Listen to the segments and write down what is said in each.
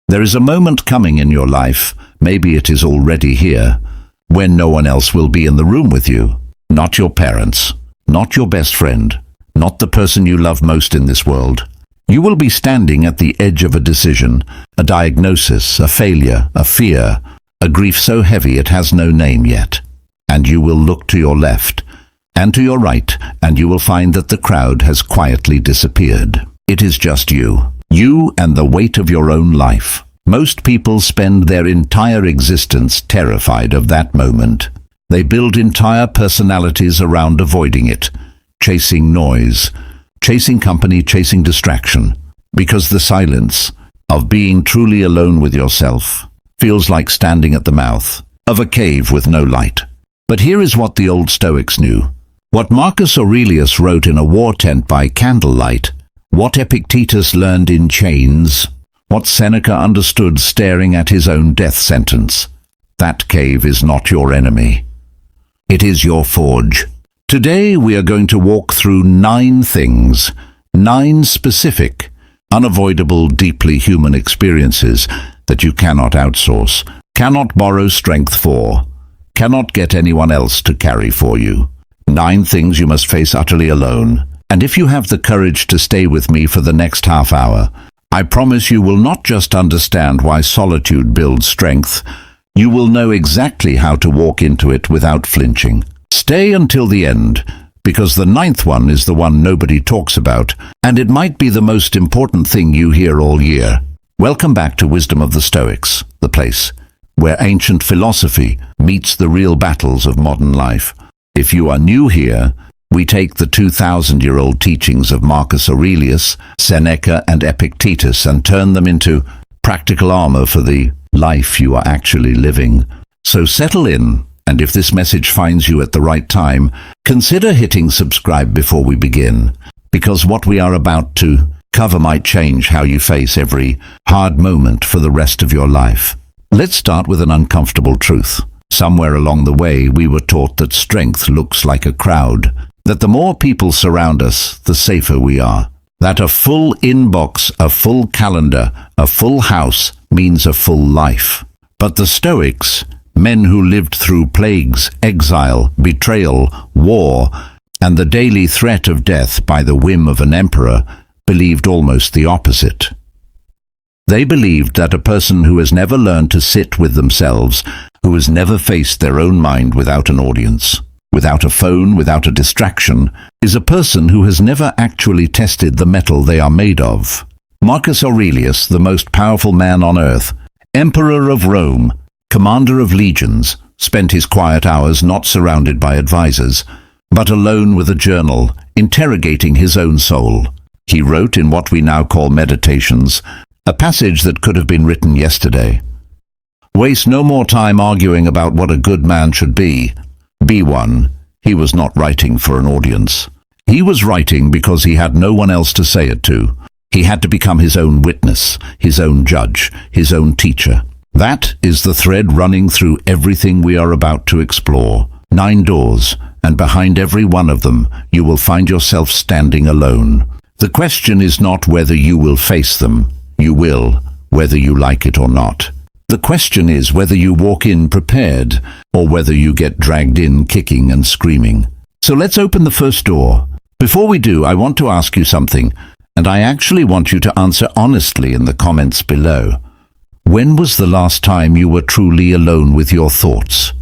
There is a moment coming in your life, maybe it is already here, when no one else will be in the room with you. Not your parents, not your best friend, not the person you love most in this world. You will be standing at the edge of a decision, a diagnosis, a failure, a fear, a grief so heavy it has no name yet. And you will look to your left and to your right, and you will find that the crowd has quietly disappeared. It is just you and the weight of your own life. Most people spend their entire existence terrified of that moment. They build entire personalities around avoiding it, chasing noise, chasing company, chasing distraction, because the silence of being truly alone with yourself feels like standing at the mouth of a cave with no light. But here is what the old Stoics knew, what Marcus Aurelius wrote in a war tent by candlelight, what Epictetus learned in chains, what Seneca understood staring at his own death sentence. That cave is not your enemy. It is your forge. Today we are going to walk through 9 things, 9 specific, unavoidable, deeply human experiences that you cannot outsource, cannot borrow strength for, cannot get anyone else to carry for you. 9 things you must face utterly alone. And if you have the courage to stay with me for the next half hour, I promise you will not just understand why solitude builds strength, you will know exactly how to walk into it without flinching. Stay until the end, because the 9th one is the one nobody talks about, and it might be the most important thing you hear all year. Welcome back to Wisdom of the Stoics, the place where ancient philosophy meets the real battles of modern life. If you are new here, we take the 2,000-year-old teachings of Marcus Aurelius, Seneca, and Epictetus and turn them into practical armor for the life you are actually living. So settle in, and if this message finds you at the right time, consider hitting subscribe before we begin, because what we are about to cover might change how you face every hard moment for the rest of your life. Let's start with an uncomfortable truth. Somewhere along the way, we were taught that strength looks like a crowd, that the more people surround us, the safer we are, that a full inbox, a full calendar, a full house means a full life. But the Stoics, men who lived through plagues, exile, betrayal, war, and the daily threat of death by the whim of an emperor, believed almost the opposite. They believed that a person who has never learned to sit with themselves, who has never faced their own mind without an audience, without a phone, without a distraction, is a person who has never actually tested the metal they are made of. Marcus Aurelius, the most powerful man on earth, emperor of Rome, commander of legions, spent his quiet hours not surrounded by advisors, but alone with a journal, interrogating his own soul. He wrote in what we now call Meditations, a passage that could have been written yesterday. Waste no more time arguing about what a good man should be. Be one. He was not writing for an audience. He was writing because he had no one else to say it to. He had to become his own witness, his own judge, his own teacher. That is the thread running through everything we are about to explore. 9 doors, and behind every one of them, you will find yourself standing alone. The question is not whether you will face them. You will, whether you like it or not. The question is whether you walk in prepared, or whether you get dragged in kicking and screaming. So let's open the first door. Before we do, I want to ask you something, and I actually want you to answer honestly in the comments below. When was the last time you were truly alone with your thoughts?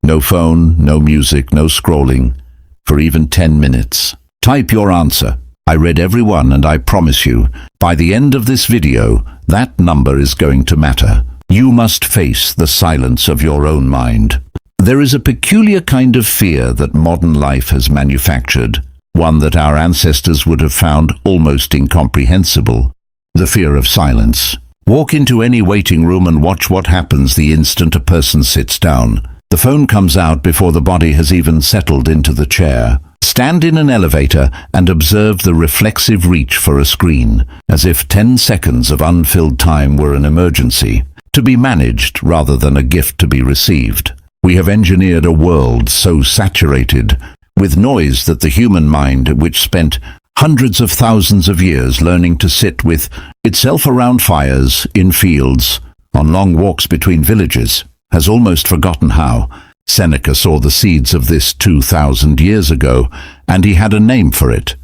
No phone, no music, no scrolling, for even 10 minutes. Type your answer. I read every one, and I promise you, by the end of this video, that number is going to matter. You must face the silence of your own mind. There is a peculiar kind of fear that modern life has manufactured, one that our ancestors would have found almost incomprehensible. The fear of silence. Walk into any waiting room and watch what happens the instant a person sits down. The phone comes out before the body has even settled into the chair. Stand in an elevator and observe the reflexive reach for a screen, as if 10 seconds of unfilled time were an emergency, to be managed rather than a gift to be received. We have engineered a world so saturated with noise that the human mind, which spent hundreds of thousands of years learning to sit with itself around fires, in fields, on long walks between villages, has almost forgotten how. Seneca saw the seeds of this 2,000 years ago, and he had a name for it.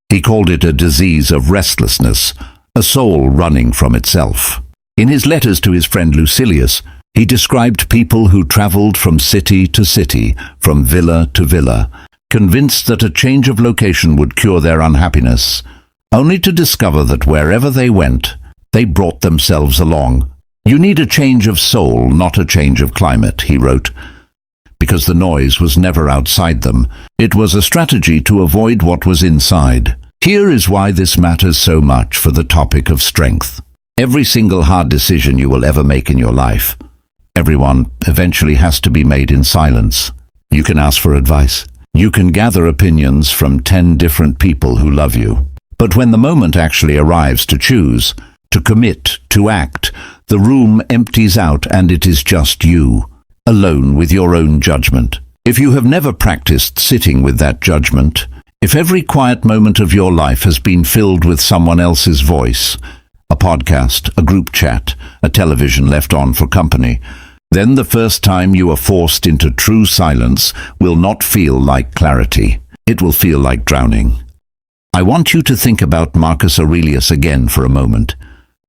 He called it a disease of restlessness, a soul running from itself. In his letters to his friend Lucilius, he described people who traveled from city to city, from villa to villa, convinced that a change of location would cure their unhappiness, only to discover that wherever they went, they brought themselves along. "You need a change of soul, not a change of climate," he wrote, because the noise was never outside them. It was a strategy to avoid what was inside. Here is why this matters so much for the topic of strength. Every single hard decision you will ever make in your life, everyone eventually has to be made in silence. You can ask for advice. You can gather opinions from 10 different people who love you. But when the moment actually arrives to choose, to commit, to act, the room empties out and it is just you, alone with your own judgment. If you have never practiced sitting with that judgment, if every quiet moment of your life has been filled with someone else's voice, a podcast, a group chat, a television left on for company, then the first time you are forced into true silence will not feel like clarity. It will feel like drowning. I want you to think about Marcus Aurelius again for a moment,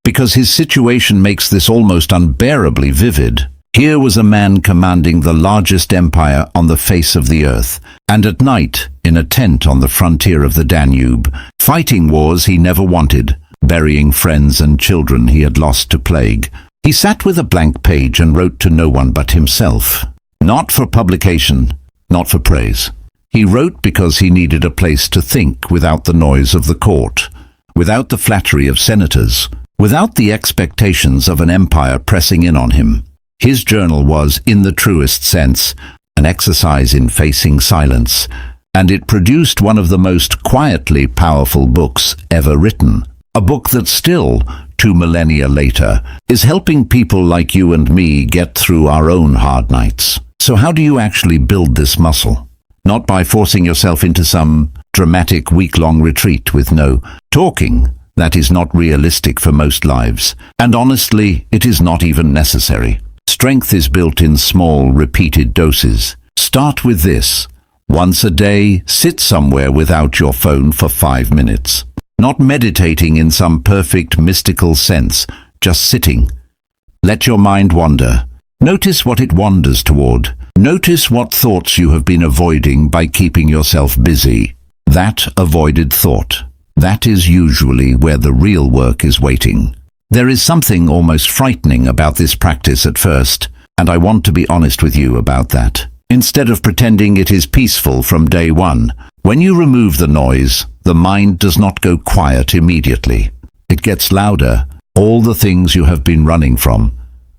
because his situation makes this almost unbearably vivid. Here was a man commanding the largest empire on the face of the earth, and at night, in a tent on the frontier of the Danube, fighting wars he never wanted, burying friends and children he had lost to plague. He sat with a blank page and wrote to no one but himself. Not for publication, not for praise. He wrote because he needed a place to think without the noise of the court, without the flattery of senators, without the expectations of an empire pressing in on him. His journal was, in the truest sense, an exercise in facing silence, and it produced one of the most quietly powerful books ever written. A book that still, 2 millennia later, is helping people like you and me get through our own hard nights. So how do you actually build this muscle? Not by forcing yourself into some dramatic week-long retreat with no talking. That is not realistic for most lives, and honestly, it is not even necessary. Strength is built in small, repeated doses. Start with this. Once a day, sit somewhere without your phone for 5 minutes. Not meditating in some perfect mystical sense, just sitting. Let your mind wander. Notice what it wanders toward. Notice what thoughts you have been avoiding by keeping yourself busy. That avoided thought. That is usually where the real work is waiting. There is something almost frightening about this practice at first, and I want to be honest with you about that. Instead of pretending it is peaceful from day one, when you remove the noise, the mind does not go quiet immediately. It gets louder. All the things you have been running from,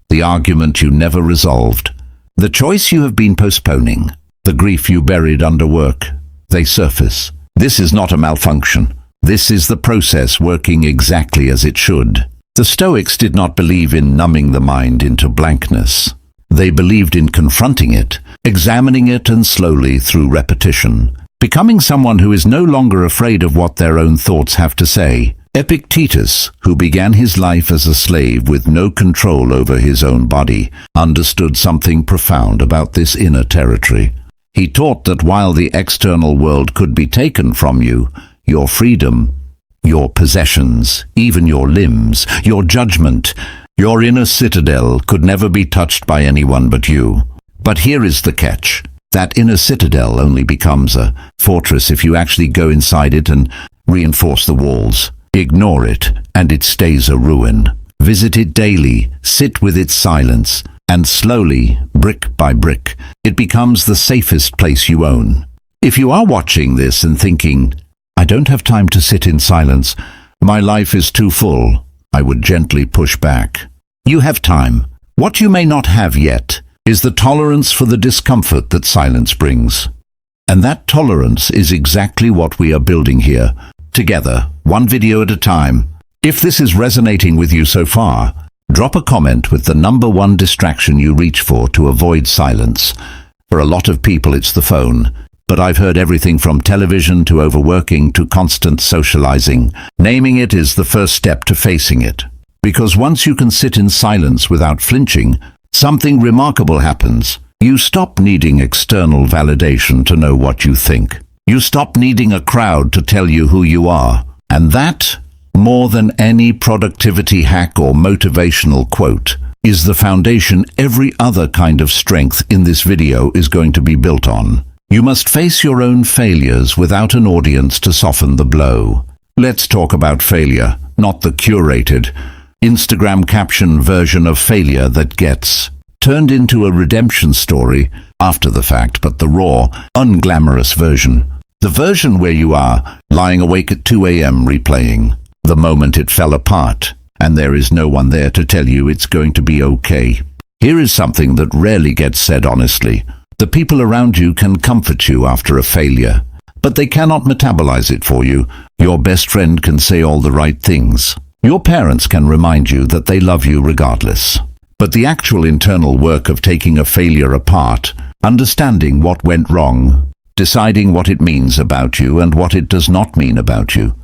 the argument you never resolved, the choice you have been postponing, the grief you buried under work, they surface. This is not a malfunction. This is the process working exactly as it should. The Stoics did not believe in numbing the mind into blankness. They believed in confronting it, examining it, and slowly, through repetition, becoming someone who is no longer afraid of what their own thoughts have to say. Epictetus, who began his life as a slave with no control over his own body, understood something profound about this inner territory. He taught that while the external world could be taken from you, your freedom, your possessions, even your limbs, your judgment, your inner citadel could never be touched by anyone but you. But here is the catch. That inner citadel only becomes a fortress if you actually go inside it and reinforce the walls. Ignore it, and it stays a ruin. Visit it daily, sit with its silence, and slowly, brick by brick, it becomes the safest place you own. If you are watching this and thinking, I don't have time to sit in silence, my life is too full, I would gently push back. You have time. What you may not have yet is the tolerance for the discomfort that silence brings. And that tolerance is exactly what we are building here, together, one video at a time. If this is resonating with you so far, drop a comment with the #1 distraction you reach for to avoid silence. For a lot of people it's the phone. but I've heard everything from television to overworking to constant socializing. Naming it is the first step to facing it. Because once you can sit in silence without flinching, something remarkable happens. You stop needing external validation to know what you think. You stop needing a crowd to tell you who you are. And that, more than any productivity hack or motivational quote, is the foundation every other kind of strength in this video is going to be built on. You must face your own failures without an audience to soften the blow. Let's talk about failure, not the curated, Instagram caption version of failure that gets turned into a redemption story after the fact, but the raw, unglamorous version. The version where you are lying awake at 2 a.m. replaying the moment it fell apart, and there is no one there to tell you it's going to be okay. Here is something that rarely gets said honestly. The people around you can comfort you after a failure, but they cannot metabolize it for you. Your best friend can say all the right things. Your parents can remind you that they love you regardless. But the actual internal work of taking a failure apart, understanding what went wrong, deciding what it means about you and what it does not mean about you,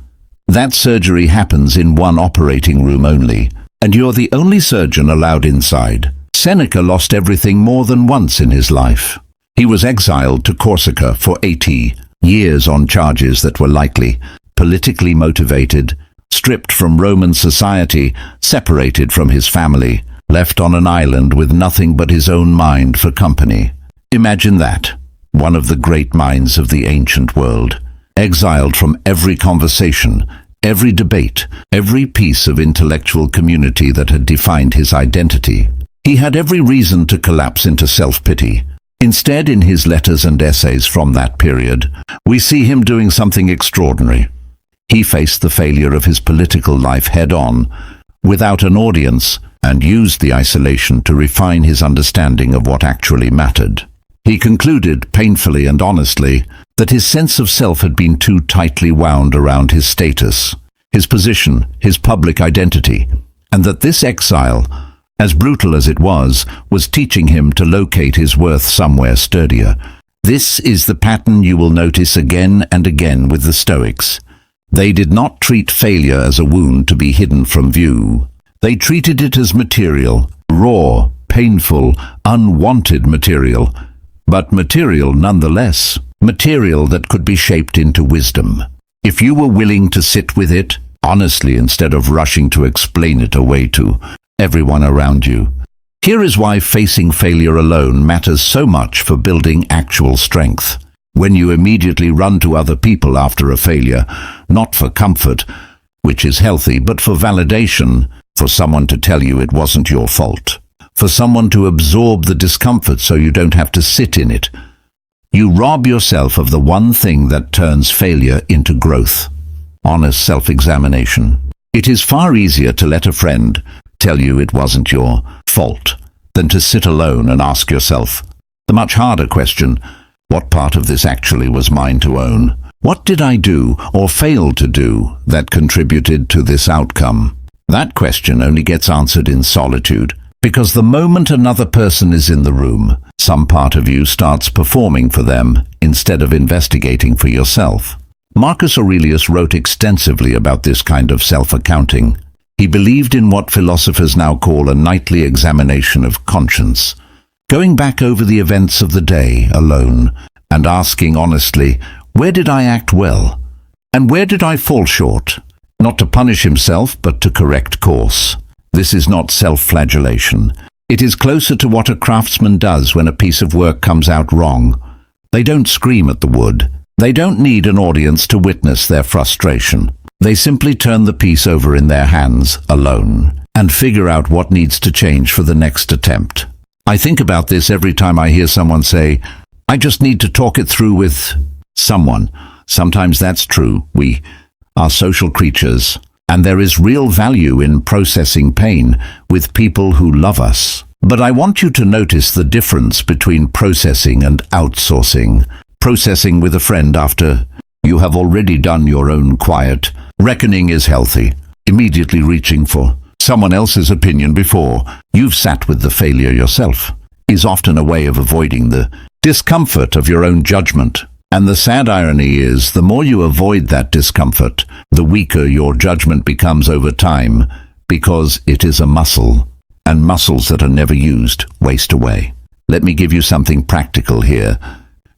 that surgery happens in one operating room only, and you're the only surgeon allowed inside. Seneca lost everything more than once in his life. He was exiled to Corsica for 80 years on charges that were likely politically motivated, stripped from Roman society, separated from his family, left on an island with nothing but his own mind for company. Imagine that, one of the great minds of the ancient world, exiled from every conversation, every debate, every piece of intellectual community that had defined his identity. He had every reason to collapse into self-pity. Instead, in his letters and essays from that period, we see him doing something extraordinary. He faced the failure of his political life head-on, without an audience, and used the isolation to refine his understanding of what actually mattered. He concluded, painfully and honestly, that his sense of self had been too tightly wound around his status, his position, his public identity, and that this exile, as brutal as it was teaching him to locate his worth somewhere sturdier. This is the pattern you will notice again and again with the Stoics. They did not treat failure as a wound to be hidden from view. They treated it as material, raw, painful, unwanted material, but material nonetheless, material that could be shaped into wisdom. If you were willing to sit with it, honestly, instead of rushing to explain it away to everyone around you. Here is why facing failure alone matters so much for building actual strength. When you immediately run to other people after a failure, not for comfort, which is healthy, but for validation, for someone to tell you it wasn't your fault, for someone to absorb the discomfort so you don't have to sit in it, you rob yourself of the one thing that turns failure into growth: honest self-examination. It is far easier to let a friend tell you it wasn't your fault than to sit alone and ask yourself the much harder question: what part of this actually was mine to own? What did I do or fail to do that contributed to this outcome? That question only gets answered in solitude, because the moment another person is in the room, some part of you starts performing for them instead of investigating for yourself. Marcus Aurelius wrote extensively about this kind of self-accounting. He believed in what philosophers now call a nightly examination of conscience, going back over the events of the day alone and asking honestly, where did I act well? And where did I fall short? Not to punish himself, but to correct course. This is not self-flagellation. It is closer to what a craftsman does when a piece of work comes out wrong. They don't scream at the wood. They don't need an audience to witness their frustration. They simply turn the piece over in their hands, alone, and figure out what needs to change for the next attempt. I think about this every time I hear someone say, I just need to talk it through with someone. Sometimes that's true. We are social creatures, and there is real value in processing pain with people who love us. But I want you to notice the difference between processing and outsourcing. Processing with a friend after you have already done your own quiet reckoning is healthy. Immediately reaching for someone else's opinion before you've sat with the failure yourself is often a way of avoiding the discomfort of your own judgment. And the sad irony is, the more you avoid that discomfort, the weaker your judgment becomes over time, because it is a muscle, and muscles that are never used waste away. Let me give you something practical here,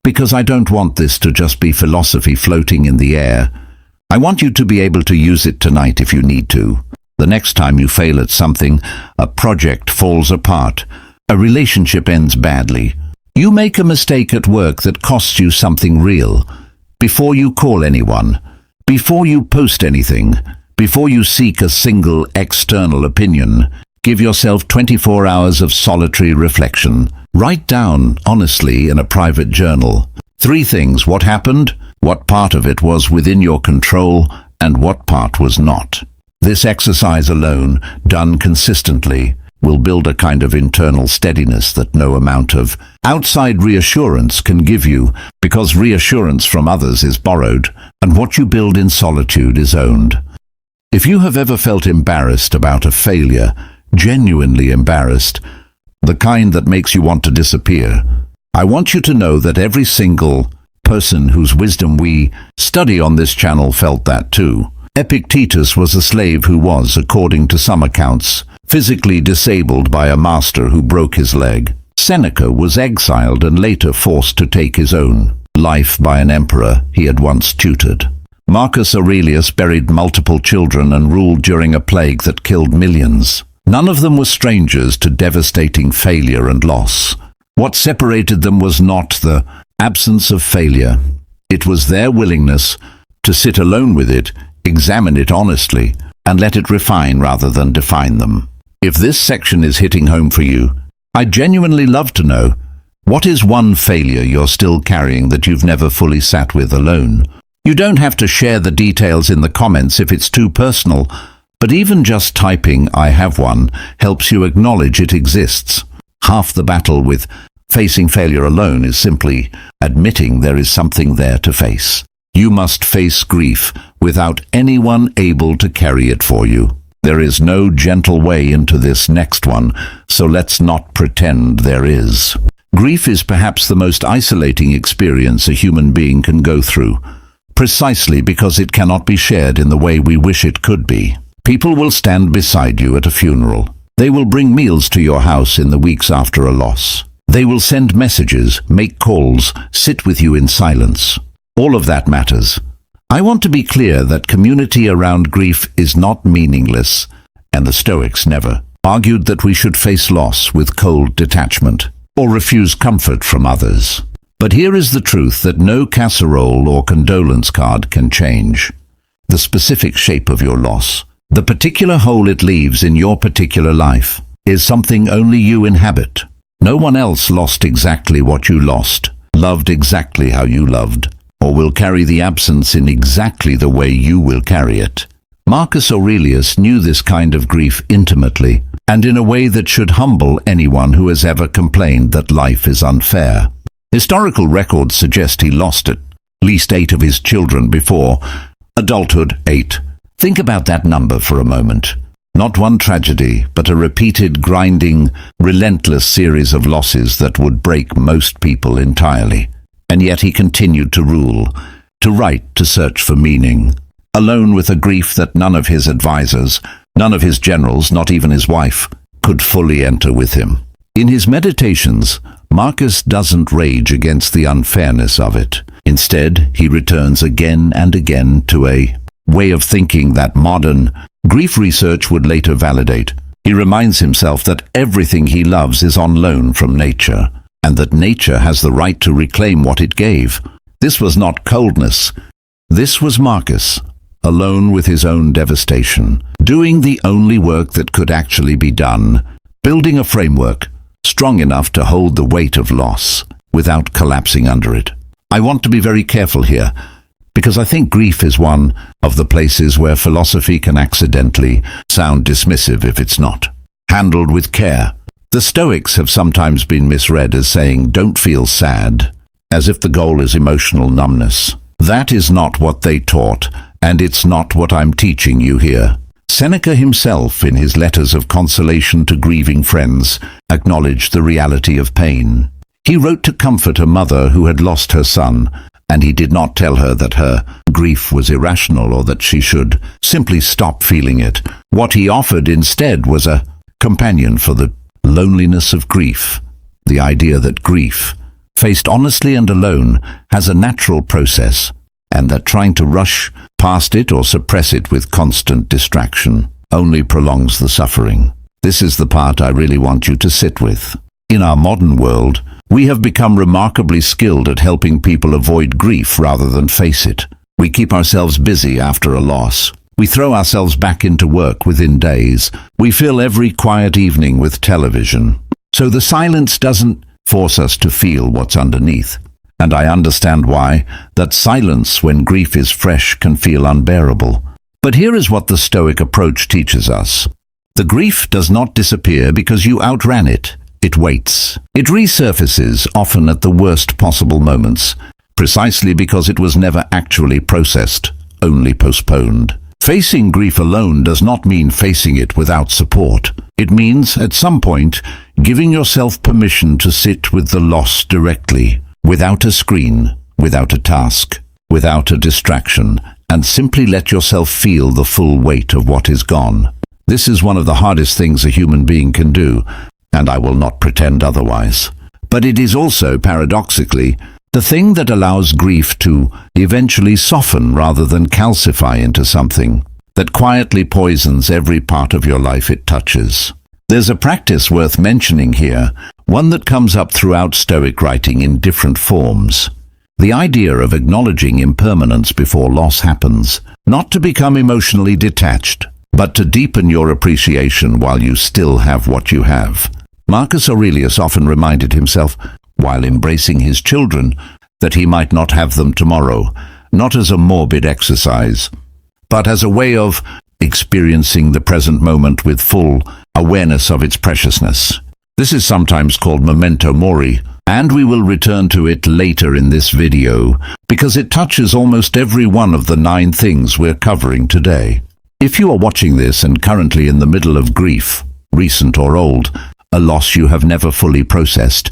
because I don't want this to just be philosophy floating in the air. I want you to be able to use it tonight if you need to. The next time you fail at something, a project falls apart, a relationship ends badly, you make a mistake at work that costs you something real, before you call anyone, before you post anything, before you seek a single external opinion, give yourself 24 hours of solitary reflection. Write down, honestly, in a private journal, 3 things: what happened, what part of it was within your control, and what part was not. This exercise alone, done consistently, will build a kind of internal steadiness that no amount of outside reassurance can give you, because reassurance from others is borrowed, and what you build in solitude is owned. If you have ever felt embarrassed about a failure, genuinely embarrassed, the kind that makes you want to disappear, I want you to know that every single person whose wisdom we study on this channel felt that too. Epictetus was a slave who was, according to some accounts, physically disabled by a master who broke his leg. Seneca was exiled and later forced to take his own life by an emperor he had once tutored. Marcus Aurelius buried multiple children and ruled during a plague that killed millions. None of them were strangers to devastating failure and loss. What separated them was not the absence of failure. It was their willingness to sit alone with it, examine it honestly, and let it refine rather than define them. If this section is hitting home for you, I'd genuinely love to know, what is one failure you're still carrying that you've never fully sat with alone? You don't have to share the details in the comments if it's too personal, but even just typing "I have one" helps you acknowledge it exists. Half the battle with facing failure alone is simply admitting there is something there to face. You must face grief without anyone able to carry it for you. There is no gentle way into this next one, so let's not pretend there is. Grief is perhaps the most isolating experience a human being can go through, precisely because it cannot be shared in the way we wish it could be. People will stand beside you at a funeral. They will bring meals to your house in the weeks after a loss. They will send messages, make calls, sit with you in silence. All of that matters. I want to be clear that community around grief is not meaningless, and the Stoics never argued that we should face loss with cold detachment or refuse comfort from others. But here is the truth that no casserole or condolence card can change the specific shape of your loss. The particular hole it leaves in your particular life is something only you inhabit. No one else lost exactly what you lost, loved exactly how you loved, or will carry the absence in exactly the way you will carry it. Marcus Aurelius knew this kind of grief intimately, and in a way that should humble anyone who has ever complained that life is unfair. Historical records suggest he lost at least 8 of his children before adulthood. 8. Think about that number for a moment. Not one tragedy, but a repeated, grinding, relentless series of losses that would break most people entirely. And yet he continued to rule, to write, to search for meaning, alone with a grief that none of his advisors, none of his generals, not even his wife, could fully enter with him. In his meditations, Marcus doesn't rage against the unfairness of it. Instead, he returns again and again to a way of thinking that modern grief research would later validate. He reminds himself that everything he loves is on loan from nature, and that nature has the right to reclaim what it gave. This was not coldness. This was Marcus, alone with his own devastation, doing the only work that could actually be done, building a framework strong enough to hold the weight of loss without collapsing under it. I want to be very careful here, because I think grief is one of the places where philosophy can accidentally sound dismissive if it's not handled with care. The Stoics have sometimes been misread as saying, "Don't feel sad," as if the goal is emotional numbness. That is not what they taught, and it's not what I'm teaching you here. Seneca himself, in his letters of consolation to grieving friends, acknowledged the reality of pain. He wrote to comfort a mother who had lost her son, and he did not tell her that her grief was irrational or that she should simply stop feeling it. What he offered instead was a companion for the loneliness of grief, the idea that grief, faced honestly and alone, has a natural process, and that trying to rush past it or suppress it with constant distraction only prolongs the suffering. This is the part I really want you to sit with. In our modern world, we have become remarkably skilled at helping people avoid grief rather than face it. We keep ourselves busy after a loss. We throw ourselves back into work within days. We fill every quiet evening with television. So the silence doesn't force us to feel what's underneath. And I understand why, that silence when grief is fresh can feel unbearable. But here is what the Stoic approach teaches us. The grief does not disappear because you outran it. It waits. It resurfaces, often at the worst possible moments, precisely because it was never actually processed, only postponed. Facing grief alone does not mean facing it without support. It means, at some point, giving yourself permission to sit with the loss directly, without a screen, without a task, without a distraction, and simply let yourself feel the full weight of what is gone. This is one of the hardest things a human being can do, and I will not pretend otherwise. But it is also, paradoxically, the thing that allows grief to eventually soften rather than calcify into something that quietly poisons every part of your life it touches. There's a practice worth mentioning here, one that comes up throughout Stoic writing in different forms. The idea of acknowledging impermanence before loss happens, not to become emotionally detached, but to deepen your appreciation while you still have what you have. Marcus Aurelius often reminded himself, while embracing his children, that he might not have them tomorrow, not as a morbid exercise, but as a way of experiencing the present moment with full awareness of its preciousness. This is sometimes called memento mori, and we will return to it later in this video, because it touches almost every one of the 9 things we're covering today. If you are watching this and currently in the middle of grief, recent or old, a loss you have never fully processed,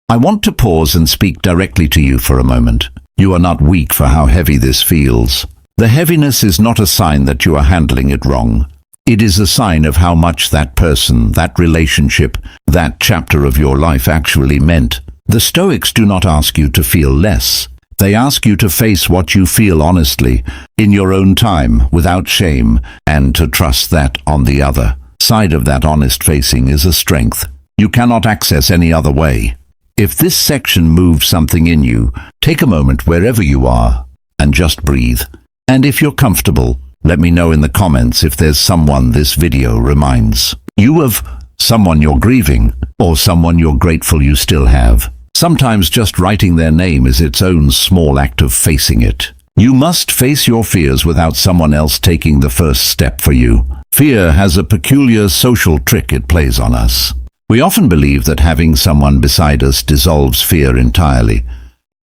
I want to pause and speak directly to you for a moment. You are not weak for how heavy this feels. The heaviness is not a sign that you are handling it wrong. It is a sign of how much that person, that relationship, that chapter of your life actually meant. The Stoics do not ask you to feel less. They ask you to face what you feel honestly, in your own time, without shame, and to trust that on the other side of that honest facing is a strength you cannot access any other way. If this section moves something in you, take a moment wherever you are and just breathe. And if you're comfortable, let me know in the comments if there's someone this video reminds you of, someone you're grieving, or someone you're grateful you still have. Sometimes just writing their name is its own small act of facing it. You must face your fears without someone else taking the first step for you. Fear has a peculiar social trick it plays on us. We often believe that having someone beside us dissolves fear entirely,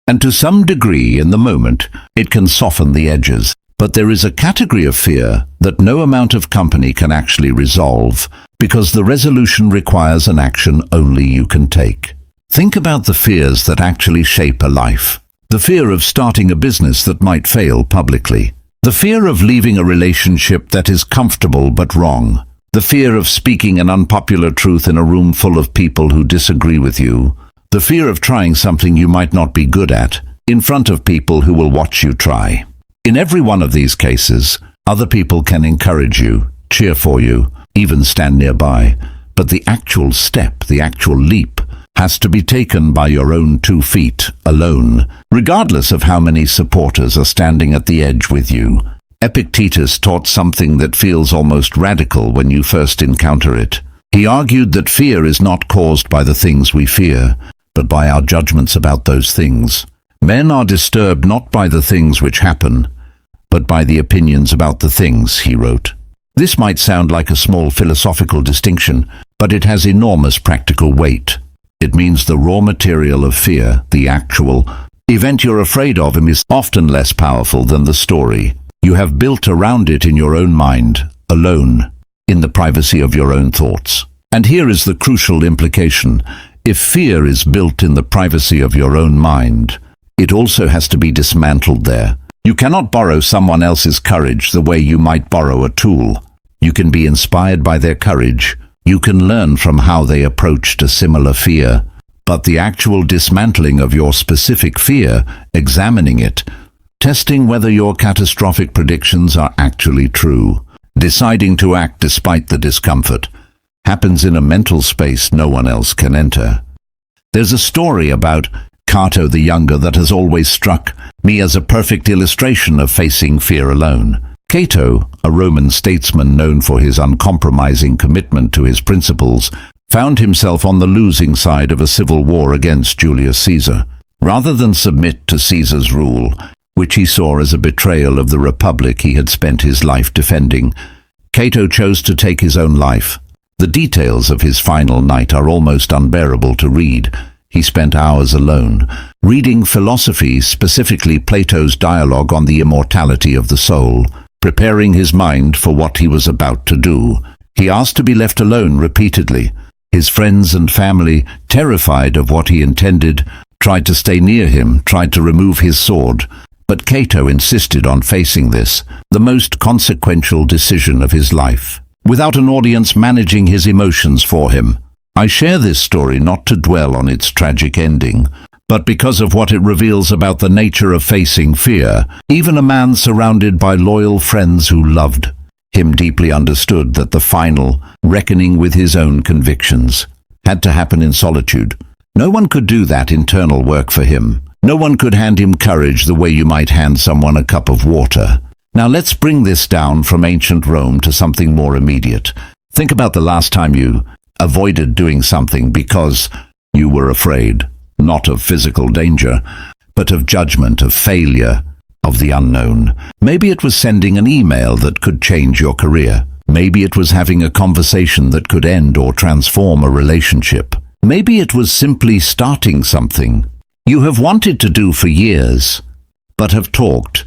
and to some degree in the moment it can soften the edges. But there is a category of fear that no amount of company can actually resolve, because the resolution requires an action only you can take. Think about the fears that actually shape a life. The fear of starting a business that might fail publicly. The fear of leaving a relationship that is comfortable but wrong. The fear of speaking an unpopular truth in a room full of people who disagree with you. The fear of trying something you might not be good at, in front of people who will watch you try. In every one of these cases, other people can encourage you, cheer for you, even stand nearby. But the actual step, the actual leap, has to be taken by your own 2 feet, alone, regardless of how many supporters are standing at the edge with you. Epictetus taught something that feels almost radical when you first encounter it. He argued that fear is not caused by the things we fear, but by our judgments about those things. Men are disturbed not by the things which happen, but by the opinions about the things, he wrote. This might sound like a small philosophical distinction, but it has enormous practical weight. It means the raw material of fear, the actual event you're afraid of, is often less powerful than the story you have built around it in your own mind, alone, in the privacy of your own thoughts. And here is the crucial implication. If fear is built in the privacy of your own mind, it also has to be dismantled there. You cannot borrow someone else's courage the way you might borrow a tool. You can be inspired by their courage. You can learn from how they approached a similar fear. But the actual dismantling of your specific fear, examining it, testing whether your catastrophic predictions are actually true, deciding to act despite the discomfort, happens in a mental space no one else can enter. There's a story about Cato the Younger that has always struck me as a perfect illustration of facing fear alone. Cato, a Roman statesman known for his uncompromising commitment to his principles, found himself on the losing side of a civil war against Julius Caesar. Rather than submit to Caesar's rule, which he saw as a betrayal of the republic he had spent his life defending, Cato chose to take his own life. The details of his final night are almost unbearable to read. He spent hours alone, reading philosophy, specifically Plato's dialogue on the immortality of the soul, preparing his mind for what he was about to do. He asked to be left alone repeatedly. His friends and family, terrified of what he intended, tried to stay near him, tried to remove his sword. But Cato insisted on facing this, the most consequential decision of his life, without an audience managing his emotions for him. I share this story not to dwell on its tragic ending, but because of what it reveals about the nature of facing fear. Even a man surrounded by loyal friends who loved him deeply understood that the final reckoning with his own convictions had to happen in solitude. No one could do that internal work for him. No one could hand him courage the way you might hand someone a cup of water. Now let's bring this down from ancient Rome to something more immediate. Think about the last time you avoided doing something because you were afraid, not of physical danger, but of judgment, of failure, of the unknown. Maybe it was sending an email that could change your career. Maybe it was having a conversation that could end or transform a relationship. Maybe it was simply starting something you have wanted to do for years, but have talked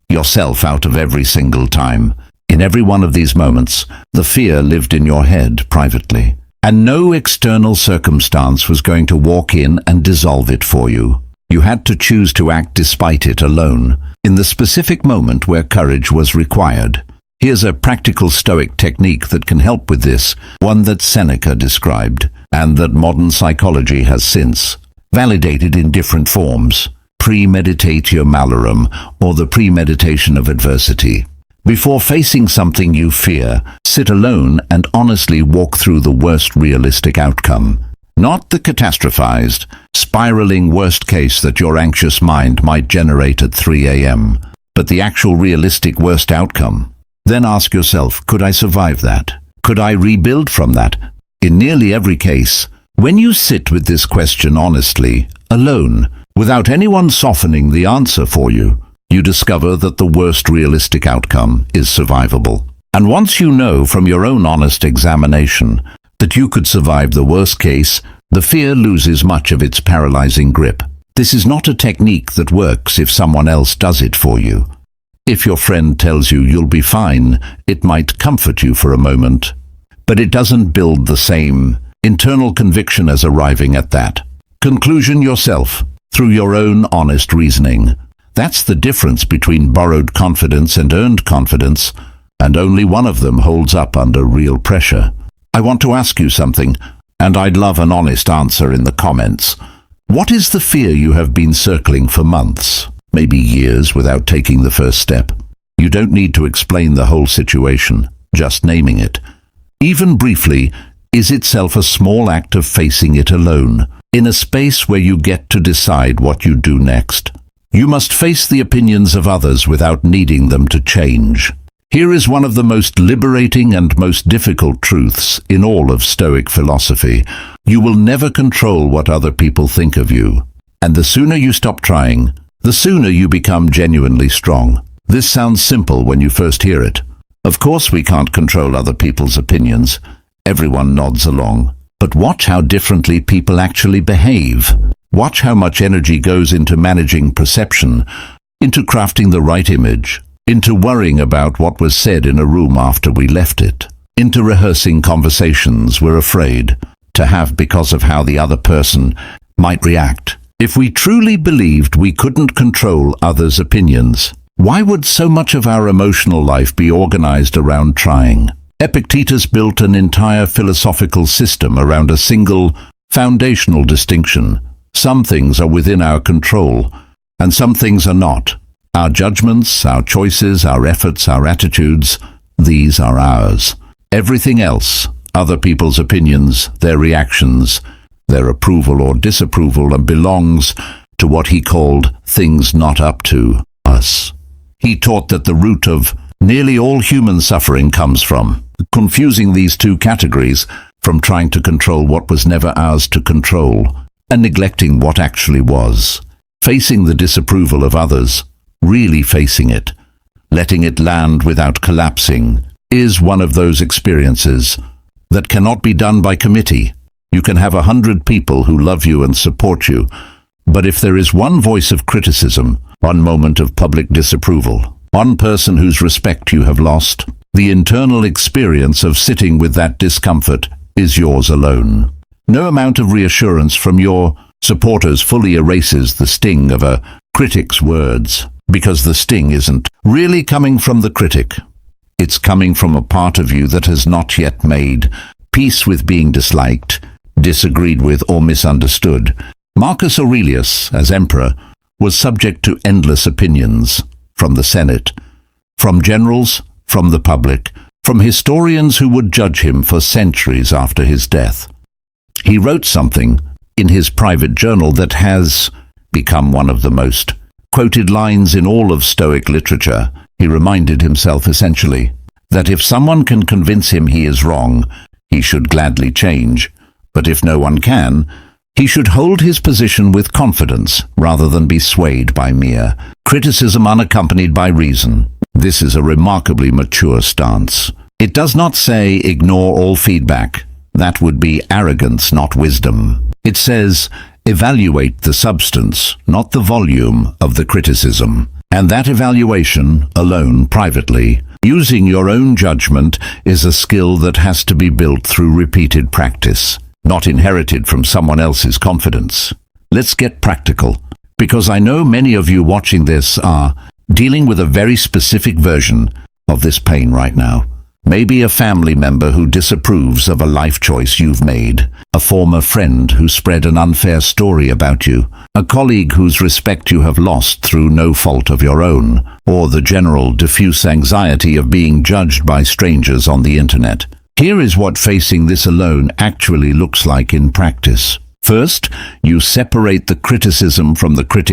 yourself out of every single time. In every one of these moments, the fear lived in your head privately, and no external circumstance was going to walk in and dissolve it for you. You had to choose to act despite it alone, in the specific moment where courage was required. Here's a practical Stoic technique that can help with this, one that Seneca described, and that modern psychology has since validated in different forms: premeditatio malorum, or the premeditation of adversity. Before facing something you fear, sit alone and honestly walk through the worst realistic outcome. Not the catastrophized, spiraling worst case that your anxious mind might generate at 3 a.m., but the actual realistic worst outcome. Then ask yourself, could I survive that? Could I rebuild from that? In nearly every case, when you sit with this question honestly, alone, without anyone softening the answer for you, you discover that the worst realistic outcome is survivable. And once you know from your own honest examination that you could survive the worst case, the fear loses much of its paralyzing grip. This is not a technique that works if someone else does it for you. If your friend tells you you'll be fine, it might comfort you for a moment, but it doesn't build the same internal conviction as arriving at that conclusion yourself, through your own honest reasoning. That's the difference between borrowed confidence and earned confidence, and only one of them holds up under real pressure. I want to ask you something, and I'd love an honest answer in the comments. What is the fear you have been circling for months, maybe years, without taking the first step? You don't need to explain the whole situation, just naming it, even briefly, is itself a small act of facing it alone, in a space where you get to decide what you do next. You must face the opinions of others without needing them to change. Here is one of the most liberating and most difficult truths in all of Stoic philosophy. You will never control what other people think of you. And the sooner you stop trying, the sooner you become genuinely strong. This sounds simple when you first hear it. Of course we can't control other people's opinions. Everyone nods along. But watch how differently people actually behave. Watch how much energy goes into managing perception, into crafting the right image, into worrying about what was said in a room after we left it, into rehearsing conversations we're afraid to have because of how the other person might react. If we truly believed we couldn't control others' opinions, why would so much of our emotional life be organized around trying? Epictetus built an entire philosophical system around a single, foundational distinction. Some things are within our control, and some things are not. Our judgments, our choices, our efforts, our attitudes, these are ours. Everything else, other people's opinions, their reactions, their approval or disapproval, belongs to what he called things not up to us. He taught that the root of nearly all human suffering comes from confusing these two categories, from trying to control what was never ours to control, and neglecting what actually was. Facing the disapproval of others, really facing it, letting it land without collapsing, is one of those experiences that cannot be done by committee. You can have 100 people who love you and support you, but if there is one voice of criticism, one moment of public disapproval, one person whose respect you have lost, the internal experience of sitting with that discomfort is yours alone. No amount of reassurance from your supporters fully erases the sting of a critic's words, because the sting isn't really coming from the critic. It's coming from a part of you that has not yet made peace with being disliked, disagreed with, or misunderstood. Marcus Aurelius, as emperor, was subject to endless opinions from the Senate, from generals, from the public, from historians who would judge him for centuries after his death. He wrote something in his private journal that has become one of the most quoted lines in all of Stoic literature. He reminded himself essentially that if someone can convince him he is wrong, he should gladly change, but if no one can, he should hold his position with confidence rather than be swayed by mere criticism unaccompanied by reason. This is a remarkably mature stance. It does not say ignore all feedback. That would be arrogance, not wisdom. It says evaluate the substance, not the volume of the criticism. And that evaluation, alone, privately, using your own judgment, is a skill that has to be built through repeated practice, not inherited from someone else's confidence. Let's get practical, because I know many of you watching this are dealing with a very specific version of this pain right now. Maybe a family member who disapproves of a life choice you've made, a former friend who spread an unfair story about you, a colleague whose respect you have lost through no fault of your own, or the general diffuse anxiety of being judged by strangers on the internet. Here is what facing this alone actually looks like in practice. First, you separate the criticism from the critic's